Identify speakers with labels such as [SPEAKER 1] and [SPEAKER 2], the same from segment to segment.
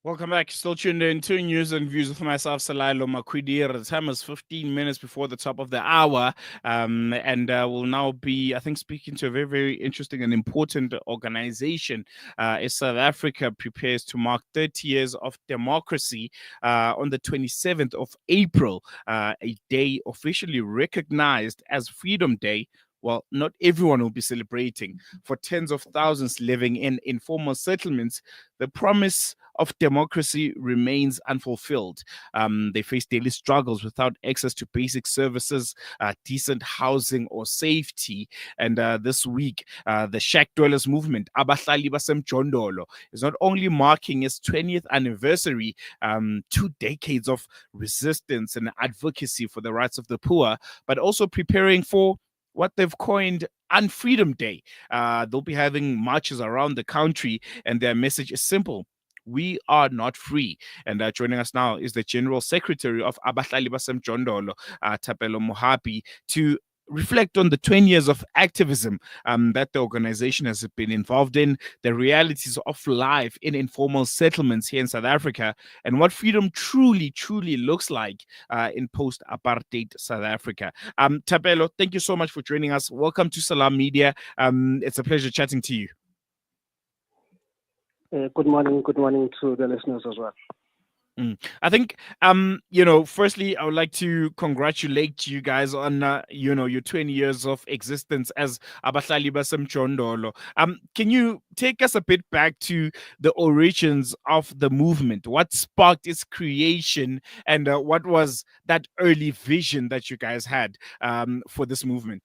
[SPEAKER 1] Welcome back. Still tuned in to news and views with myself, Thapelo Mohapi. The time is 15 minutes before the top of the hour. And we'll now be, I think, speaking to a very, very interesting and important organization. As South Africa prepares to mark 30 years of democracy on the 27th of April, a day officially recognized as Freedom Day. Well, not everyone will be celebrating. For tens of thousands living in informal settlements, the promise of democracy remains unfulfilled. They face daily struggles without access to basic services, decent housing, or safety. And this week, the shack dwellers movement, Abahlali baseMjondolo, is not only marking its 20th anniversary, 2 decades of resistance and advocacy for the rights of the poor, but also preparing for what they've coined Unfreedom Day. They'll be having marches around the country, and their message is simple: we are not free. And joining us now is the General Secretary of Abahlali baseMjondolo, Thapelo Mohapi, to reflect on the 20 years of activism that the organization has been involved in, the realities of life in informal settlements here in South Africa, and what freedom truly, truly looks like in post-apartheid South Africa. Thapelo, thank you so much for joining us. Welcome to Salam Media. It's a pleasure chatting to you.
[SPEAKER 2] Good morning. Good morning to the listeners as well.
[SPEAKER 1] I think, firstly, I would like to congratulate you guys on, your 20 years of existence as Abahlali baseMjondolo. Can you take us a bit back to the origins of the movement? What sparked its creation, and what was that early vision that you guys had for this movement?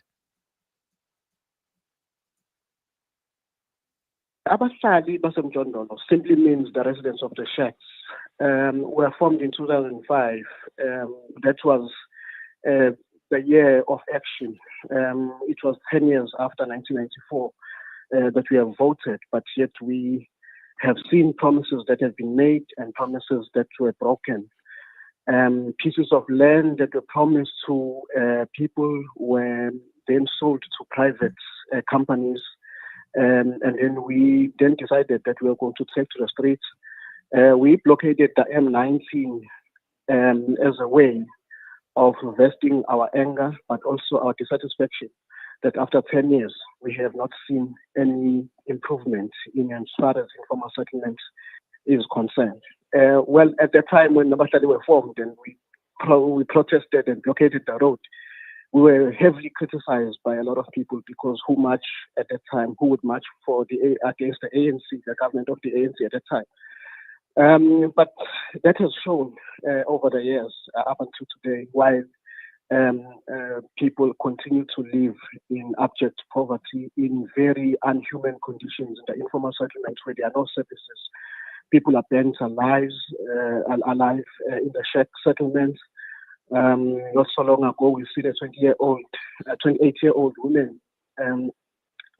[SPEAKER 2] Abahlali baseMjondolo simply means the residents of the shacks. Were formed in 2005. That was the year of action. It was 10 years after 1994 that we have voted, but yet we have seen promises that have been made and promises that were broken. Pieces of land that were promised to people were then sold to private companies. And then we then decided that we were going to take to the streets. We blockaded the M19 as a way of vesting our anger, but also our dissatisfaction that after 10 years, we have not seen any improvement in as far as informal settlements is concerned. Well, at the time when Abahlali were formed and we protested and blockaded the road, we were heavily criticized by a lot of people because who would march against the ANC, the government of the ANC at that time. But that has shown over the years up until today, while people continue to live in abject poverty, in very unhuman conditions in the informal settlements where there are no services. People are burnt alive in the shack settlements. Not so long ago, we see the 28-year-old women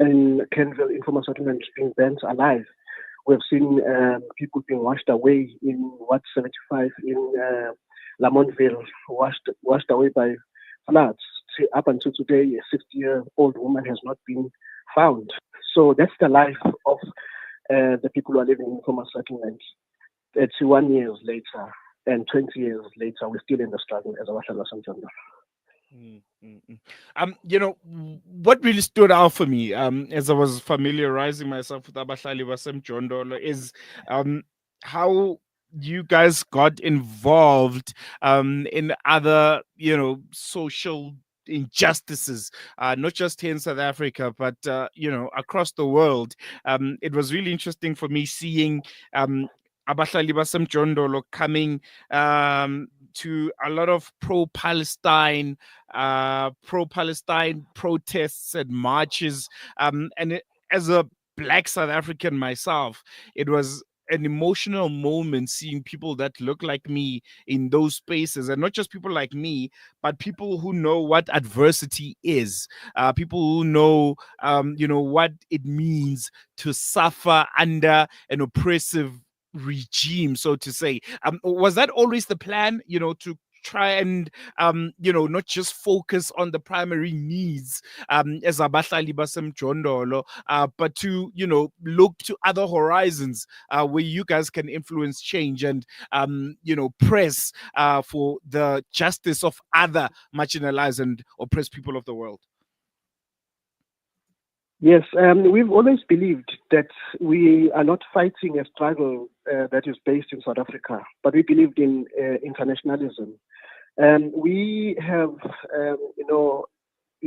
[SPEAKER 2] in Kenville informal settlement being burnt alive. We've seen people being washed away in 75 in Lamontville, washed away by floods. Up until today, a 60-year-old woman has not been found. So that's the life of the people who are living in informal settlements. 31 years later and 20 years later, we're still in the struggle as Abahlali baseMjondolo.
[SPEAKER 1] What really stood out for me as I was familiarizing myself with Abahlali baseMjondolo is how you guys got involved in other, social injustices, not just here in South Africa, but across the world. It was really interesting for me seeing Abahlali baseMjondolo coming to a lot of pro-Palestine protests and marches. As a Black South African myself, it was an emotional moment seeing people that look like me in those spaces, and not just people like me, but people who know what adversity is, people who know, what it means to suffer under an oppressive regime, so to say. Was that always the plan, to try and not just focus on the primary needs as Abahlali baseMjondolo, but to look to other horizons where you guys can influence change and press for the justice of other marginalized and oppressed people of the world?
[SPEAKER 2] Yes, we've always believed that we are not fighting a struggle that is based in South Africa, but we believed in internationalism. And we have,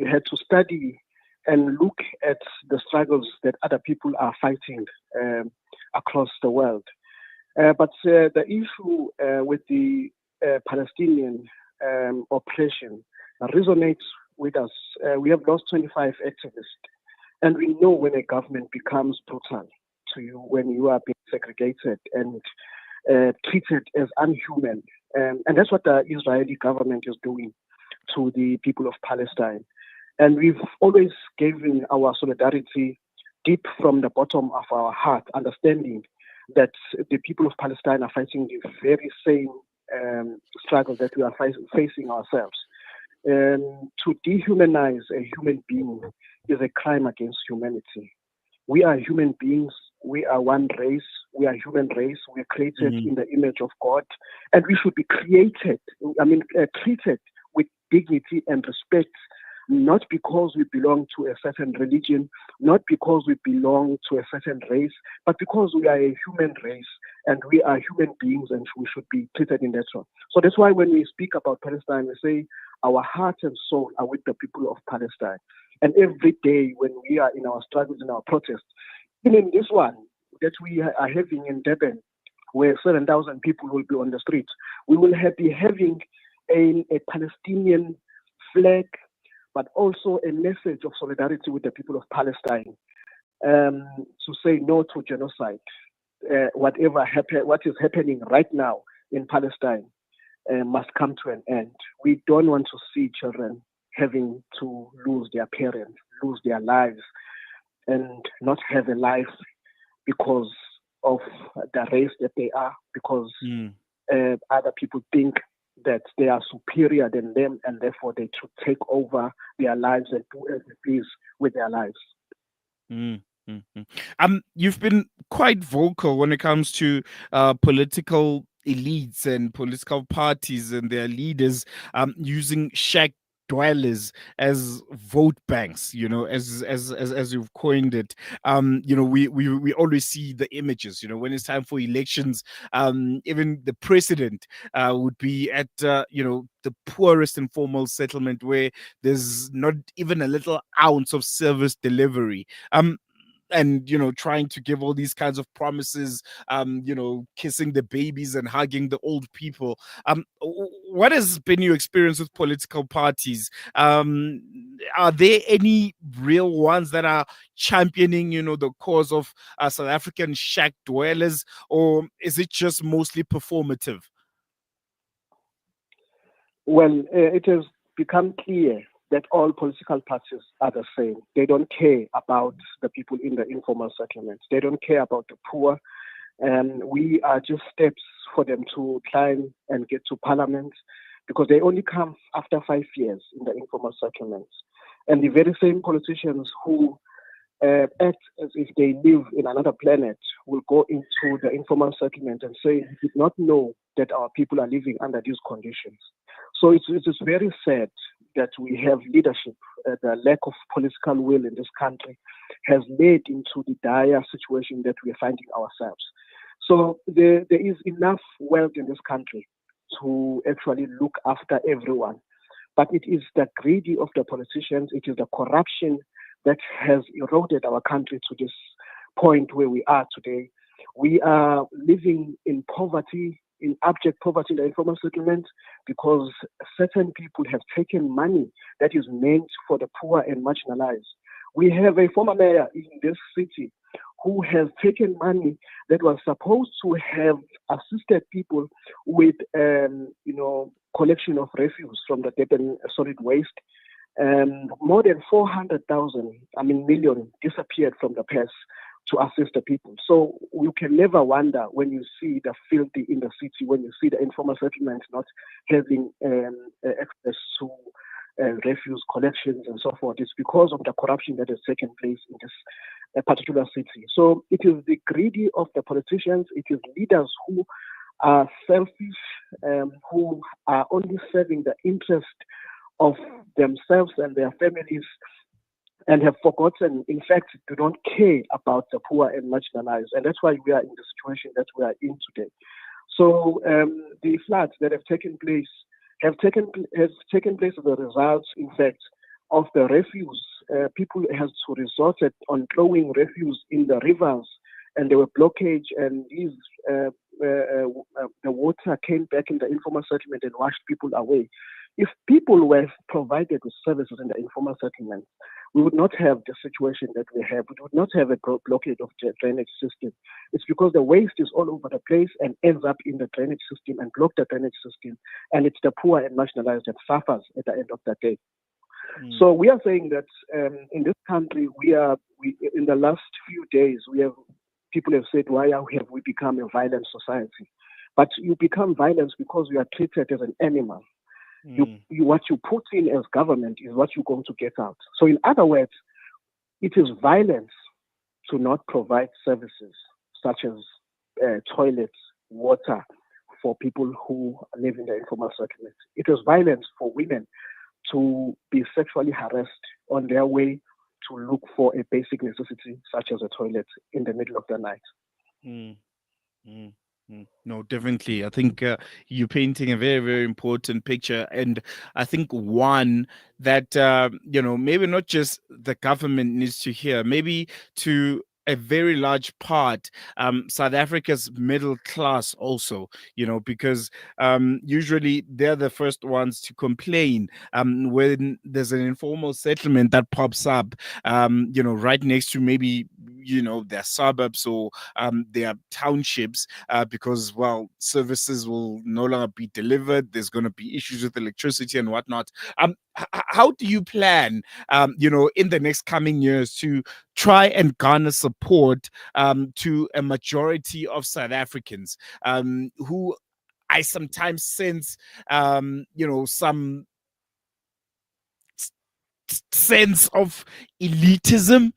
[SPEAKER 2] had to study and look at the struggles that other people are fighting across the world. But the issue with the Palestinian oppression resonates with us. We have lost 25 activists. And we know when a government becomes brutal to you, when you are being segregated and treated as unhuman. And that's what the Israeli government is doing to the people of Palestine. And we've always given our solidarity deep from the bottom of our heart, understanding that the people of Palestine are fighting the very same struggle that we are facing ourselves. To dehumanize a human being is a crime against humanity. We are human beings. We are one race. We are human race. We are created in the image of God, and we should be treated with dignity and respect, not because we belong to a certain religion, not because we belong to a certain race, but because we are a human race and we are human beings and we should be treated in that way. So that's why when we speak about Palestine, we say our heart and soul are with the people of Palestine. And every day when we are in our struggles, in our protests, even this one that we are having in Durban, where 7,000 people will be on the streets, we will be having a Palestinian flag, but also a message of solidarity with the people of Palestine, to say no to genocide. What is happening right now in Palestine must come to an end. We don't want to see children having to lose their parents, lose their lives, and not have a life because of the race that they are, because other people think that they are superior than them, and therefore they should take over their lives and do as they please with their lives.
[SPEAKER 1] You've been quite vocal when it comes to political elites and political parties and their leaders using shack dwellers as vote banks, as you've coined it. We always see the images, when it's time for elections. Even the president would be at the poorest informal settlement where there's not even a little ounce of service delivery. And trying to give all these kinds of promises, kissing the babies and hugging the old people. What has been your experience with political parties? Are there any real ones that are championing the cause of South African shack dwellers, or is it just mostly performative?
[SPEAKER 2] Well, it has become clear that all political parties are the same. They don't care about the people in the informal settlements. They don't care about the poor. We are just steps for them to climb and get to parliament, because they only come after 5 years in the informal settlements. And the very same politicians who act as if they live in another planet will go into the informal settlement and say, we did not know that our people are living under these conditions. So it is very sad that we have leadership. The lack of political will in this country has led into the dire situation that we are finding ourselves. So there is enough wealth in this country to actually look after everyone. But it is the greedy of the politicians, it is the corruption that has eroded our country to this point where we are today. We are living in poverty, in abject poverty in the informal settlement, because certain people have taken money that is meant for the poor and marginalized. We have a former mayor in this city who has taken money that was supposed to have assisted people with, collection of refuse from the Durban solid waste. More than 400,000, million disappeared from the purse to assist the people. So you can never wonder when you see the filthy in the city, when you see the informal settlements not having access to refuse collections and so forth. It's because of the corruption that has taken place in this particular city. So it is the greedy of the politicians, it is leaders who are selfish, who are only serving the interest of themselves and their families, and have forgotten, in fact, do not care about the poor and marginalized. And that's why we are in the situation that we are in today. So the floods that have taken place has taken place as a result, in fact, of the refuse. People have to resort on throwing refuse in the rivers, and there were blockage, and these the water came back in the informal settlement and washed people away. If people were provided with services in the informal settlement, we would not have the situation that we have. We would not have a blockade of the drainage system. It's because the waste is all over the place and ends up in the drainage system and block the drainage system. And it's the poor and marginalized that suffers at the end of the day. So we are saying that in this country, we in the last few days, people have said, why have we become a violent society? But you become violent because you are treated as an animal. What you put in as government is what you're going to get out. So in other words, it is violence to not provide services such as toilets, water for people who live in the informal settlement. It is violence for women to be sexually harassed on their way to look for a basic necessity such as a toilet in the middle of the night.
[SPEAKER 1] No, definitely. I think you're painting a very, very important picture. And I think one that, maybe not just the government needs to hear, maybe to a very large part, South Africa's middle class also, because usually they're the first ones to complain when there's an informal settlement that pops up, right next to maybe, their suburbs or their townships, because, well, services will no longer be delivered. There's going to be issues with electricity and whatnot. How do you plan, in the next coming years to try and garner support to a majority of South Africans who I sometimes sense, some sense of elitism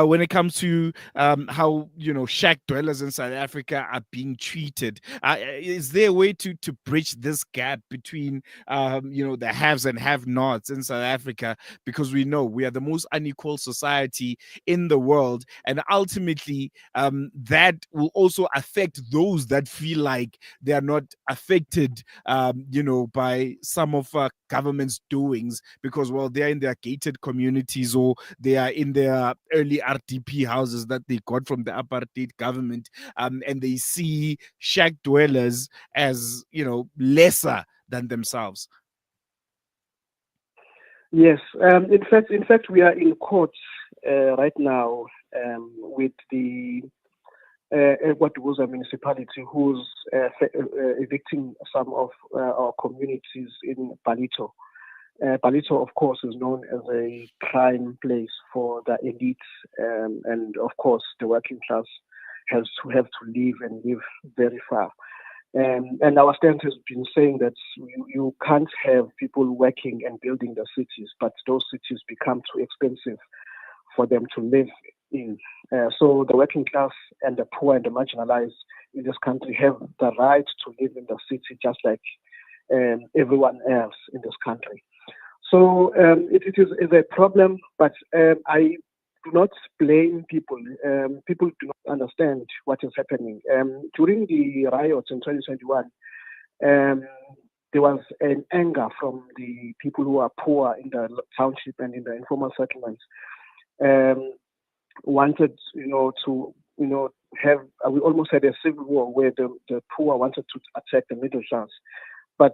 [SPEAKER 1] when it comes to how shack dwellers in South Africa are being treated. Is there a way to bridge this gap between the haves and have-nots in South Africa, because we know we are the most unequal society in the world, and ultimately that will also affect those that feel like they are not affected by some of government's doings, because, well, they're in their gated communities or they are in their early RDP houses that they got from the apartheid government, and they see shack dwellers as lesser than themselves.
[SPEAKER 2] Yes, in fact, we are in court right now with the Edwardwoza municipality, who's evicting some of our communities in Palito. Palito, of course, is known as a prime place for the elite, and of course, the working class has to live very far. And our stance has been saying that you can't have people working and building the cities, but those cities become too expensive for them to live in. So the working class and the poor and the marginalized in this country have the right to live in the city just like everyone else in this country. So it is a problem, but I do not blame people. People do not understand what is happening. During the riots in 2021, there was an anger from the people who are poor in the township and in the informal settlements. Wanted, to, have, we almost had a civil war where the poor wanted to attack the middle class. But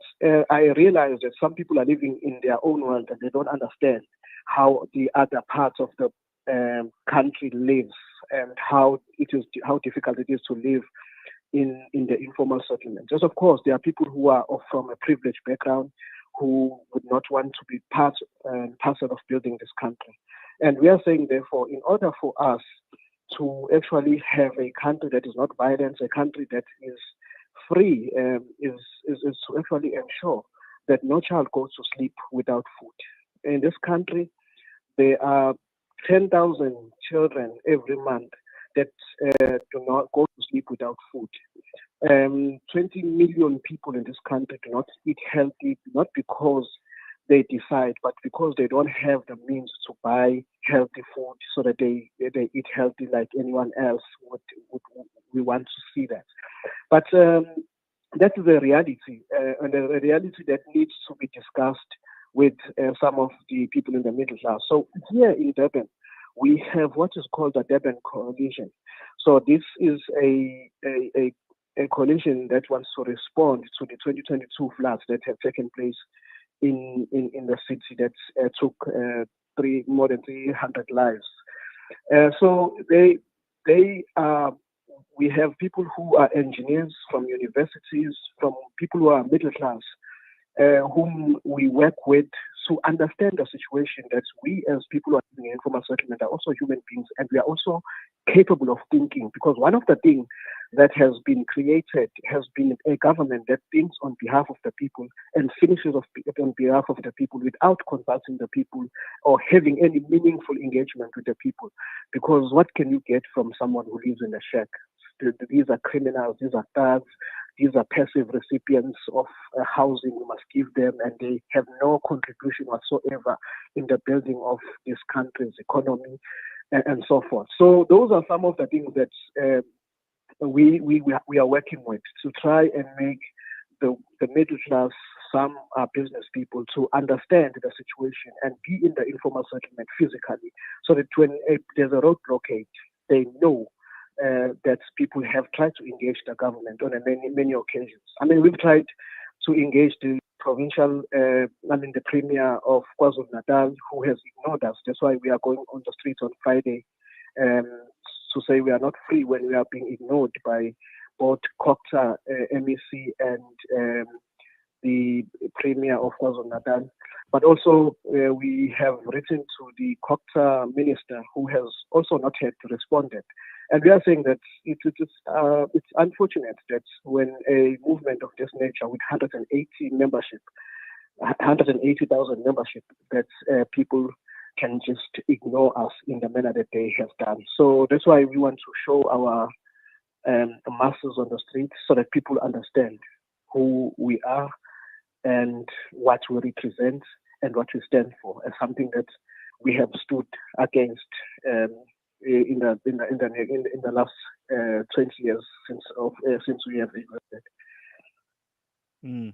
[SPEAKER 2] I realized that some people are living in their own world and they don't understand how the other parts of the country lives and how difficult it is to live in the informal settlement. Just of course, there are people who are from a privileged background who would not want to be part and parcel of building this country. And we are saying, therefore, in order for us to actually have a country that is not violent, a country that is free, is to actually ensure that no child goes to sleep without food. In this country, there are 10,000 children every month that do not go to sleep without food. 20 million people in this country do not eat healthy, not because they decide, but because they don't have the means to buy healthy food so that they eat healthy like anyone else would we want to see that. But that is a reality, and a reality that needs to be discussed with some of the people in the middle class. So here in Durban, we have what is called the Durban Coalition. So this is a coalition that wants to respond to the 2022 floods that have taken place in the city that took more than 300 lives. So we have people who are engineers from universities, from people who are middle class, whom we work with to understand the situation that we as people who are living in informal settlement are also human beings, and we are also capable of thinking, because one of the things that has been created has been a government that thinks on behalf of the people and finishes on behalf of the people without consulting the people or having any meaningful engagement with the people. Because what can you get from someone who lives in a shack? These are criminals, these are thugs, these are passive recipients of housing. We must give them, and they have no contribution whatsoever in the building of this country's economy and so forth. So those are some of the things that we are working with to try and make the middle class, some business people, to understand the situation and be in the informal settlement physically, so that when there's a road blockade, they know that people have tried to engage the government on many occasions. I mean, we've tried to engage the provincial, the Premier of KwaZulu-Natal, who has ignored us. That's why we are going on the streets on Friday to say we are not free, when we are being ignored by both COCTA, MEC, and the Premier of KwaZulu-Natal. But also, we have written to the COCTA minister, who has also not yet responded. And we are saying that it's unfortunate that when a movement of this nature with 180,000 membership, that people can just ignore us in the manner that they have done. So that's why we want to show our masses on the streets, so that people understand who we are and what we represent and what we stand for, as something that we have stood against in the last 20 years since we have existed.
[SPEAKER 1] No,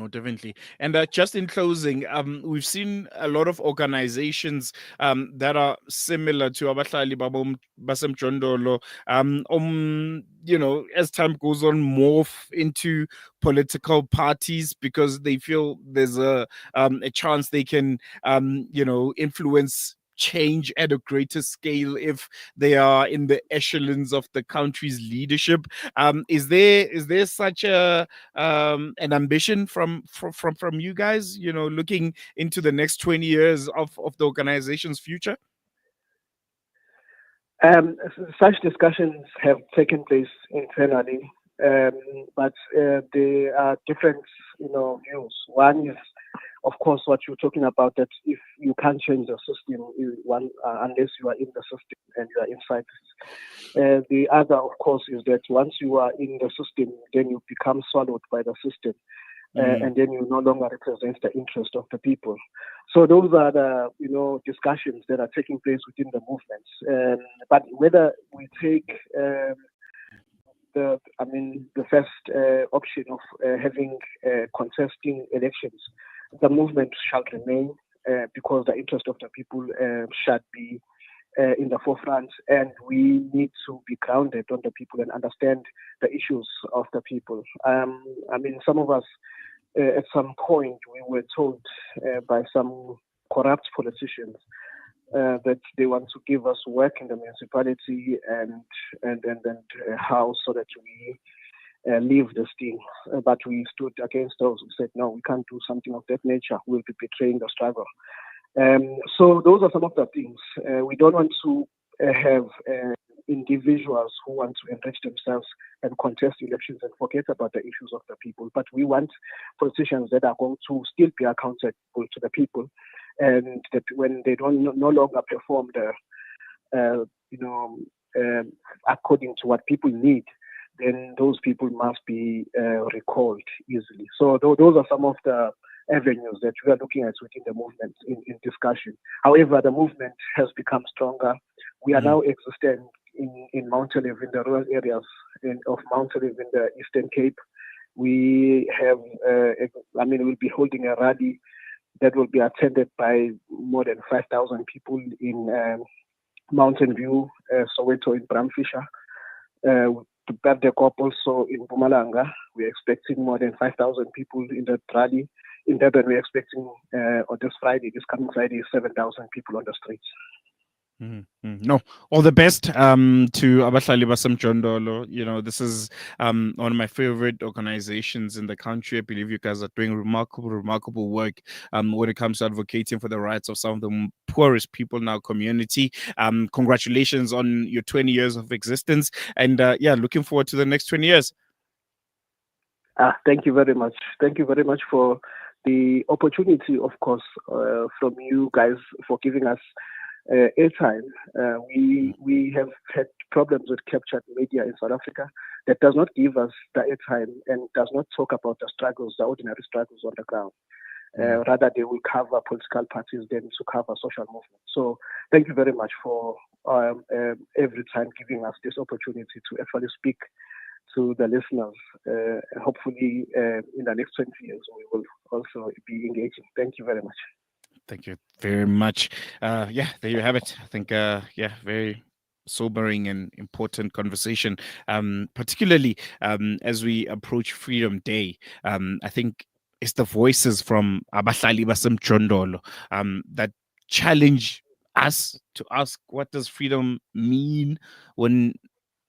[SPEAKER 1] definitely. And just in closing, we've seen a lot of organizations that are similar to Abahlali baseMjondolo, as time goes on, morph into political parties because they feel there's a chance they can, influence change at a greater scale if they are in the echelons of the country's leadership. Is there such an ambition from you guys, looking into the next 20 years of the organization's future?
[SPEAKER 2] Such discussions have taken place internally, but there are different views. One is, of course, what you're talking about, that if you can't change the system, unless you are in the system and you are inside. The other, of course, is that once you are in the system, then you become swallowed by the system, and then you no longer represent the interest of the people. So those are the discussions that are taking place within the movements. But whether we take the first option of having contesting elections, the movement shall remain, because the interest of the people shall be in the forefront, and we need to be grounded on the people and understand the issues of the people. Some of us, at some point, we were told by some corrupt politicians that they want to give us work in the municipality and house, so that we leave this thing. But we stood against those. We said, no, we can't do something of that nature. We'll be betraying the struggle. So those are some of the things. We don't want to have individuals who want to enrich themselves and contest elections and forget about the issues of the people. But we want politicians that are going to still be accountable to the people, and that when they don't no longer perform the you know according to what people need, then those people must be recalled easily. So those are some of the avenues that we are looking at within the movement in discussion. However, the movement has become stronger. We are now existent in Mount Olive, in the rural areas of Mount Olive in the Eastern Cape. We have, we'll be holding a rally that will be attended by more than 5,000 people in Mountain View, Soweto, in Bramfisher. To Berdekop also in Mpumalanga, we're expecting more than 5,000 people in that rally. In Durban, we're expecting on this coming Friday, 7,000 people on the streets.
[SPEAKER 1] No, all the best to Abahlali baseMjondolo. You know, this is one of my favorite organizations in the country. I believe you guys are doing remarkable work when it comes to advocating for the rights of some of the poorest people in our community. Congratulations on your 20 years of existence, and looking forward to the next 20 years.
[SPEAKER 2] Thank you very much. Thank you very much for the opportunity, of course, from you guys for giving us airtime. We have had problems with captured media in South Africa that does not give us the airtime and does not talk about the struggles, the ordinary struggles on the ground. Rather, they will cover political parties than to cover social movements. So thank you very much for every time giving us this opportunity to actually speak to the listeners. Hopefully, in the next 20 years, we will also be engaging. Thank you very much.
[SPEAKER 1] Thank you very much. There you have it. I think, very sobering and important conversation, particularly as we approach Freedom Day. I think it's the voices from Abahlali baseMjondolo that challenge us to ask, what does freedom mean when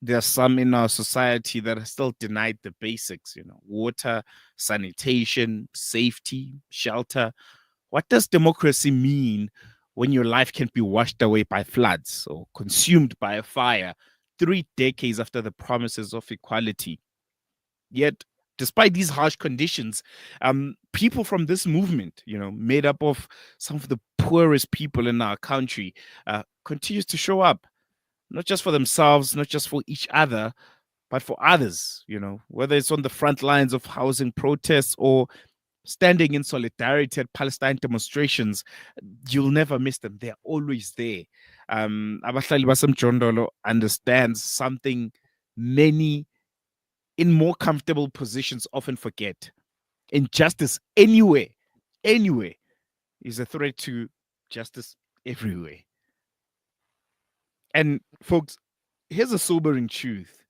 [SPEAKER 1] there are some in our society that are still denied the basics, water, sanitation, safety, shelter. What does democracy mean when your life can be washed away by floods or consumed by a fire 3 decades after the promises of equality? Yet, despite these harsh conditions, people from this movement, made up of some of the poorest people in our country, continues to show up, not just for themselves, not just for each other, but for others, whether it's on the front lines of housing protests or standing in solidarity at Palestine demonstrations. You'll never miss them. They're always there. Abahlali baseMjondolo understands something many in more comfortable positions often forget. Injustice anywhere is a threat to justice everywhere. And folks, here's a sobering truth.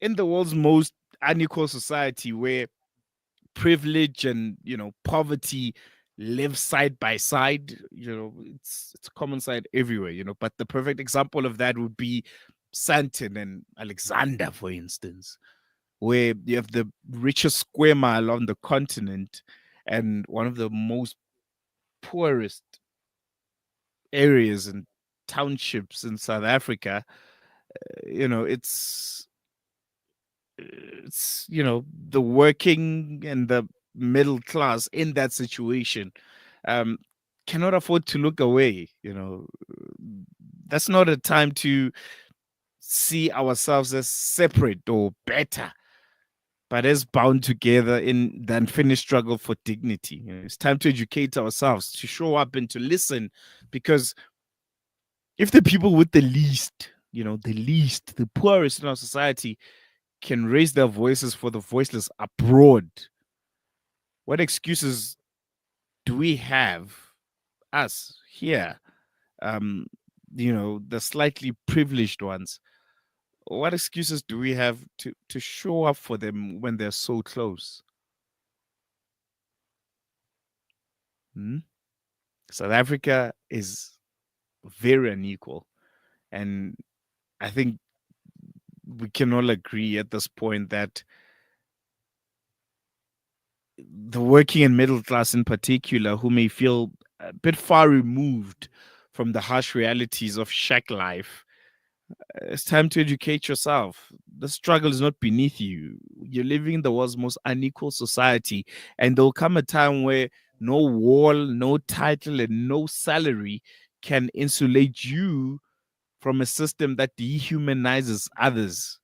[SPEAKER 1] In the world's most unequal society, where privilege and poverty live side by side, it's a common sight everywhere, but the perfect example of that would be Sandton and Alexander, for instance, where you have the richest square mile on the continent and one of the most poorest areas and townships in South Africa. It's the working and the middle class in that situation cannot afford to look away. That's not a time to see ourselves as separate or better, but as bound together in the unfinished struggle for dignity. It's time to educate ourselves, to show up and to listen, because if the people with the least, the poorest in our society can raise their voices for the voiceless abroad, what excuses do we have, us here, the slightly privileged ones? What excuses do we have to show up for them when they're so close? South Africa is very unequal, and I think we can all agree at this point that the working and middle class in particular, who may feel a bit far removed from the harsh realities of shack life. It's time to educate yourself. The struggle is not beneath you. You're living in the world's most unequal society, and there'll come a time where no wall, no title, and no salary can insulate you from a system that dehumanizes others.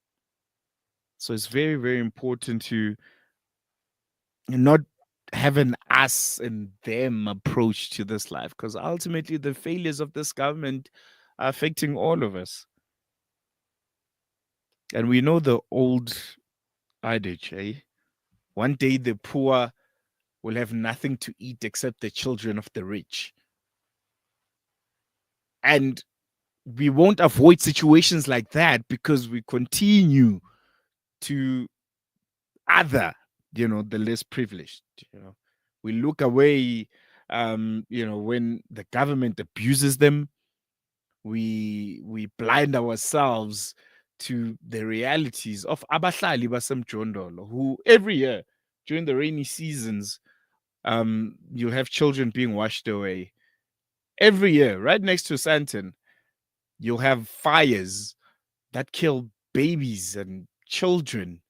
[SPEAKER 1] So it's very, very important to not have an us and them approach to this life, because ultimately the failures of this government are affecting all of us. And we know the old adage, eh? One day the poor will have nothing to eat except the children of the rich. And we won't avoid situations like that because we continue to other, the less privileged. We look away, when the government abuses them. We blind ourselves to the realities of Abahlali baseMjondolo, who every year during the rainy seasons, you'll have children being washed away. Every year, right next to Santon, you'll have fires that kill babies and children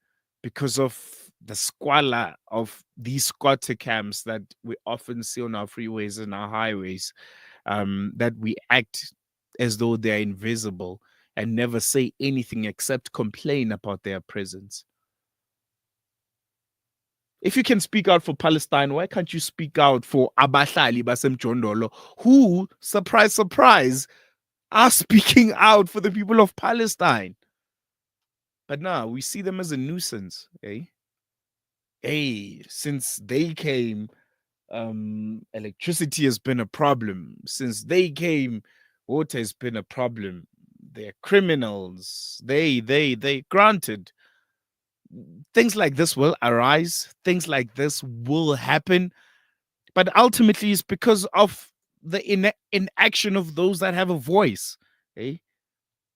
[SPEAKER 1] because of the squalor of these squatter camps that we often see on our freeways and our highways, that we act as though they are invisible and never say anything except complain about their presence. If you can speak out for Palestine, why can't you speak out for Abahlali baseMjondolo, who, surprise, surprise, are speaking out for the people of Palestine? But now we see them as a nuisance, eh? Hey, since they came, electricity has been a problem. Since they came, water has been a problem. They're criminals. They. Granted, things like this will arise. Things like this will happen. But ultimately, it's because of the inaction of those that have a voice. Eh?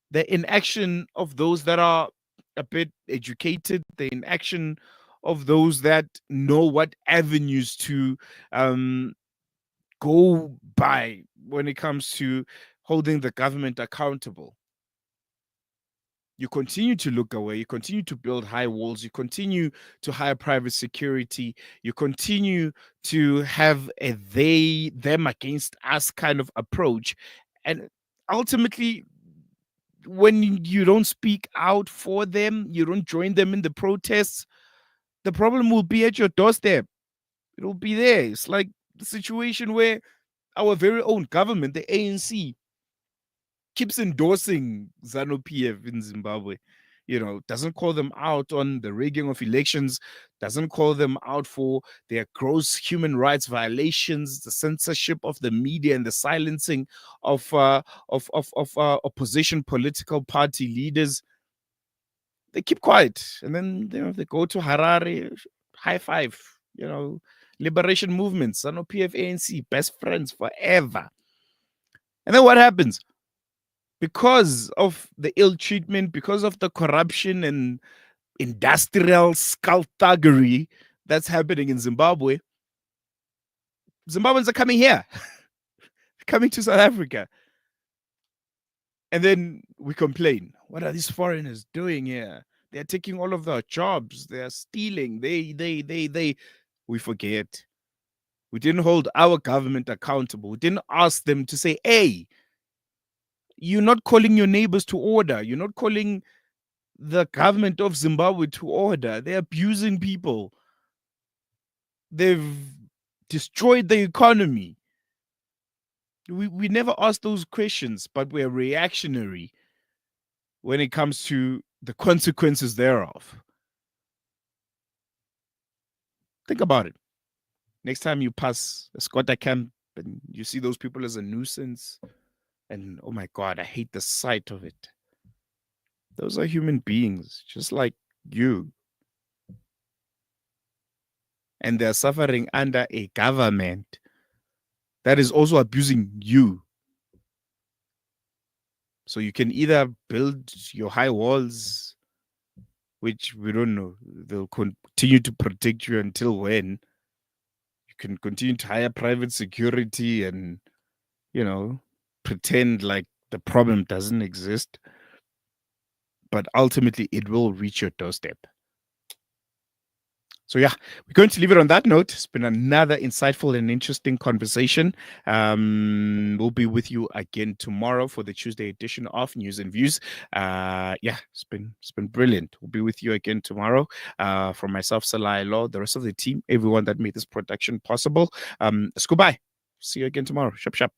[SPEAKER 1] The inaction of those that are a bit educated, the inaction of those that know what avenues to go by when it comes to holding the government accountable. You continue to look away, you continue to build high walls, you continue to hire private security, you continue to have a they, them against us kind of approach. And ultimately, when you don't speak out for them, you don't join them in the protests, the problem will be at your doorstep. It'll be there. It's like the situation where our very own government, the ANC, keeps endorsing ZANU PF in Zimbabwe. Doesn't call them out on the rigging of elections, doesn't call them out for their gross human rights violations, the censorship of the media and the silencing of opposition political party leaders. They keep quiet, and then they go to Harare, high five. Liberation movements, ZANU PF, ANC, best friends forever. And then what happens? Because of the ill treatment, because of the corruption and industrial skullduggery that's happening in Zimbabwe, Zimbabweans are coming here, coming to South Africa. And then we complain. What are these foreigners doing here? They're taking all of our jobs. They're stealing. They. We forget. We didn't hold our government accountable. We didn't ask them to say, hey, you're not calling your neighbors to order. You're not calling the government of Zimbabwe to order. They're abusing people. They've destroyed the economy. We never ask those questions, but we're reactionary when it comes to the consequences thereof. Think about it. Next time you pass a squatter camp and you see those people as a nuisance, and oh my God, I hate the sight of it. Those are human beings, just like you. And they're suffering under a government that is also abusing you. So you can either build your high walls, which we don't know, they'll continue to protect you until when. You can continue to hire private security and, pretend like the problem doesn't exist, but ultimately it will reach your doorstep. So yeah, we're going to leave it on that note. It's been another insightful and interesting conversation. We'll be with you again tomorrow for the Tuesday edition of News and Views. Yeah, it's been brilliant. We'll be with you again tomorrow. From myself, Salai Law, the rest of the team, everyone that made this production possible. Goodbye. See you again tomorrow. Shap shap.